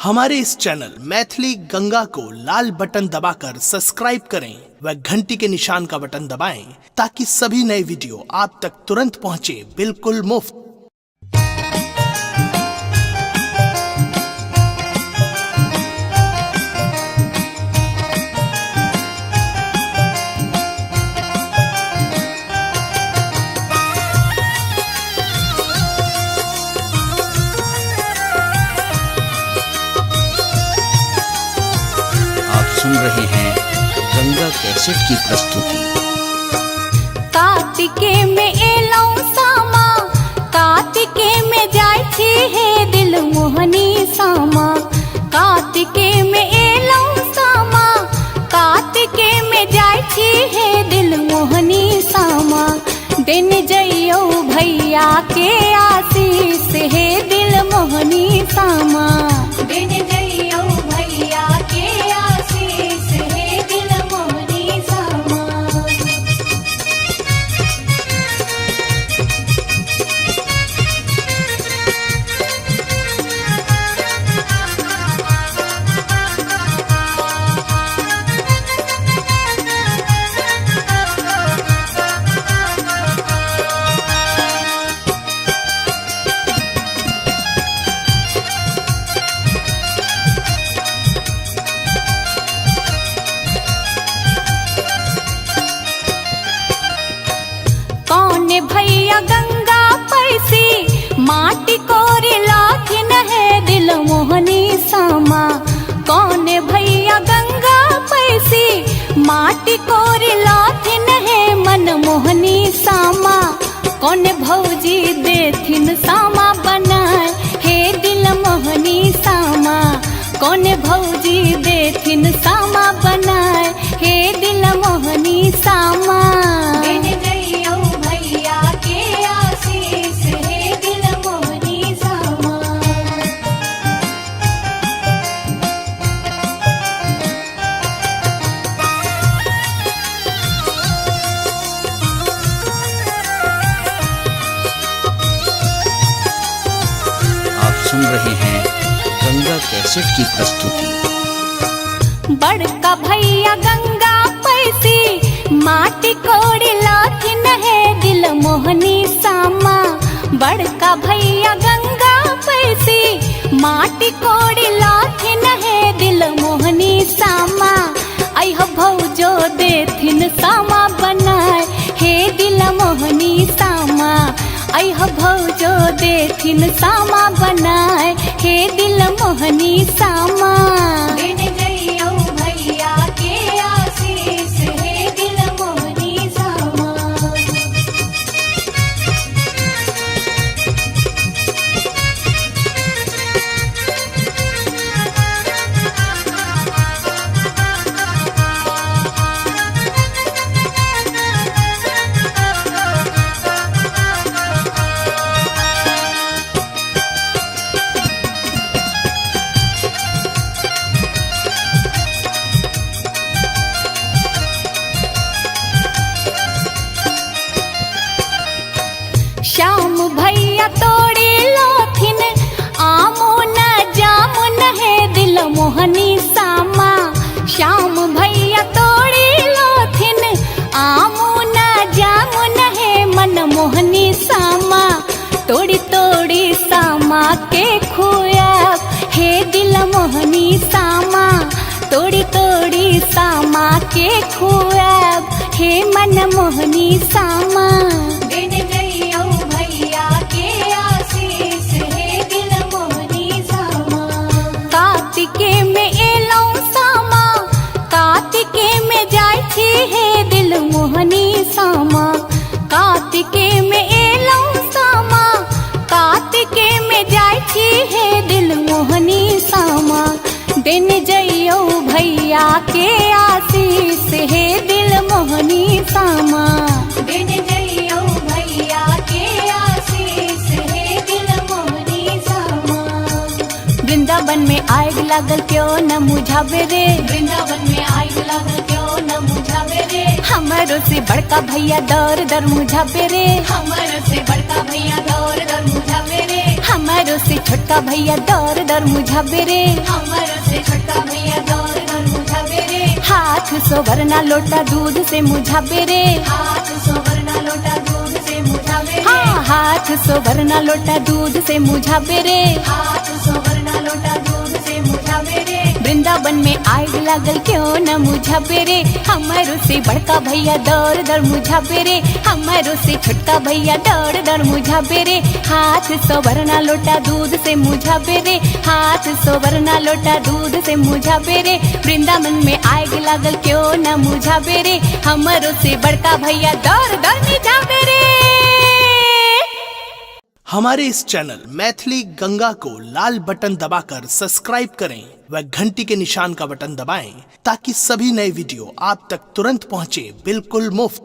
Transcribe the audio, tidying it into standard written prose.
हमारे इस चैनल मैथिली गंगा को लाल बटन दबाकर सब्सक्राइब करें व घंटी के निशान का बटन दबाएं ताकि सभी नए वीडियो आप तक तुरंत पहुंचे बिल्कुल मुफ्त। सुन रहे हैं गंगा कैसेट की प्रस्तुति। कार्तिके में एलौ सामा, कार्तिके में जाय छी हे दिल मोहनी सामा। कार्तिके में एलौ सामा, कार्तिके में जाय छी हे दिल मोहनी सामा। दिन जइयो भैया के आशीष हे दिल मोहनी सामा। दिन जइयो भैया के भैया गंगा पैसी माटी कोरी लाखिन है दिल मोहनी सामा। कौन भैया गंगा पैसी माटी कोरी लाखिन है मन मोहनी सामा। कौन भौजी देथिन सामा बनाए हे दिल मोहनी सामा। कौन भौजी देथिन सामा बनाए हे दिल मोहनी सामा। सुन रहे हैं गंगा कैसेट की प्रस्तुति। बड़का भैया गंगा पैसी माटी कोड़ी लाखिन है दिल मोहनी सामा। बड़का भैया गंगा पैसी माटी कोड़ी लाखिन है दिल मोहनी सामा। अह भौजो देथिन सामा बनाए हे दिल मोहनी सामा। अह भौजो देथिन सामा बनाए हे दिल मोहनी सामा। दिन जइयो भैया के आशीष हे दिल मोहनी सामा। श्याम भैया तोड़ी लोथिन आमो न जामुन है दिल मोहनी सामा। श्याम भैया तोड़ी लोथिन आमो न जामुन है मन मोहनी सामा। तोड़ी तोड़ी सामा के खुआ हे दिल मोहनी सामा। तोड़ी तोड़ी सामा के खुआ हे मन मोहनी सामा। दिन जइयो भैया के आशीष हे दिल मोहनी सामा। कार्तिके में एलौ सामा, कार्तिके में जाय छी हे दिल मोहनी सामा। कार्तिके में एलौ सामा, कार्तिके में जाय छी हे दिल मोहनी सामा। दिन जइयो भैया के आशीष हे दिल मोहनी सामा। दिन जइयो भैया के आशीष हे दिल मोहनी सामा। वृंदावन में आग लागल क्यों न मुझावे रे। वृंदावन में आग लागल क्यों न मुझावे रे। हमरो से बड़का भैया दौर दर मुझावे रे। हमरो से बड़का भैया दौर दर मुझावे रे। हम हमारो से छोटका भैया दौर दौर मुझाबे रे, हमारो से छोटका भैया दौर दौर मुझाबे रे। हाथ सोवरना लोटा दूध से मुझाबे रे, हाथ सोवरना लोटा दूध से मुझाबे रे। हाँ, हाथ सोवरना लोटा दूध से मुझाबे रे, हाथ सोवरना लोटा दूध से मुझाबे रे। वृंदावन में आग लागल क्यों न मुझाबे रे, हमारो से बड़का भैया दौर दौर मुझाबे रे, हमारो से छोटका भैया दौर दौर मुझाबे रे। हाथ सोवरना लोटा दूध से मुझाबे रे, हाथ सोवरना लोटा दूध से मुझाबे रे। वृंदावन में आग लागल क्यों न मुझाबे रे, हमारो से बड़का भैया दौर दौर मुझाबे रे। हमारे इस चैनल मैथिली गंगा को लाल बटन दबाकर सब्सक्राइब करें व घंटी के निशान का बटन दबाएं ताकि सभी नए वीडियो आप तक तुरंत पहुंचे बिल्कुल मुफ्त।